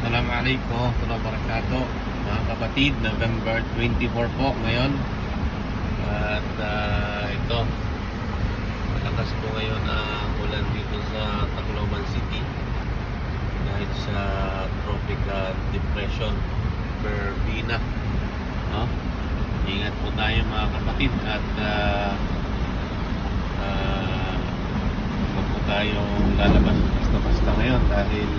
Assalamualaikum warahmatullahi wabarakatuh. Mga kapatid, November 24 po ngayon. At ito, malakas po ngayon ang ulan dito sa Tacloban City dahil sa tropical depression Verbena, no? Ingat po tayo mga kapatid at huwag po tayong lalabas basta-basta ngayon dahil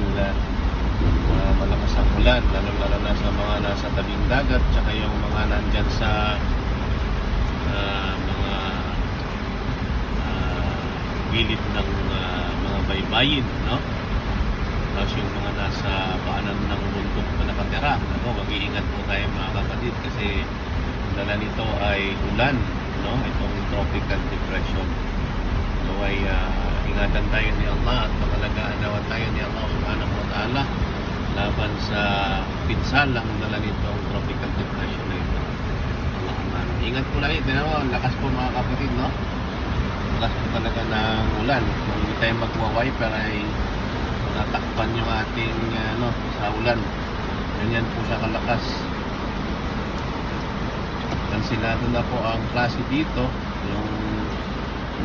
malakas ang ulan, lalo na sa mga nasa tabing dagat tsaka yung mga nandyan sa mga gilid ng mga baybayin, no? Tapos yung mga nasa paanan ng bundok na nakatira, mag-iingat po tayo mga kapatid kasi ang dala nito ay ulan, no? Itong tropical depression. So ay ingatan tayo ni Allah at pangalagaan naman tayo ni Allah subhanahu wa ta'ala laban sa pinsalang dala nitong tropical depression na ito. Ingat po lang ito, no? Lakas po mga kapatid, no? Lakas po talaga ng ulan. Kung hindi tayo magwa-wiper ay natakpan yung ating sa ulan. Ganyan po siya kalakas. Kansilado na po ang klase dito, yung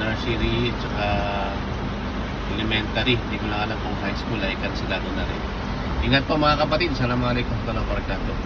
nursery at saka elementary. Hindi ko lang alam kung high school ay kansilado na rin. Ingat po mga kapatid. Assalamualaikum warahmatullahi wabarakatuh.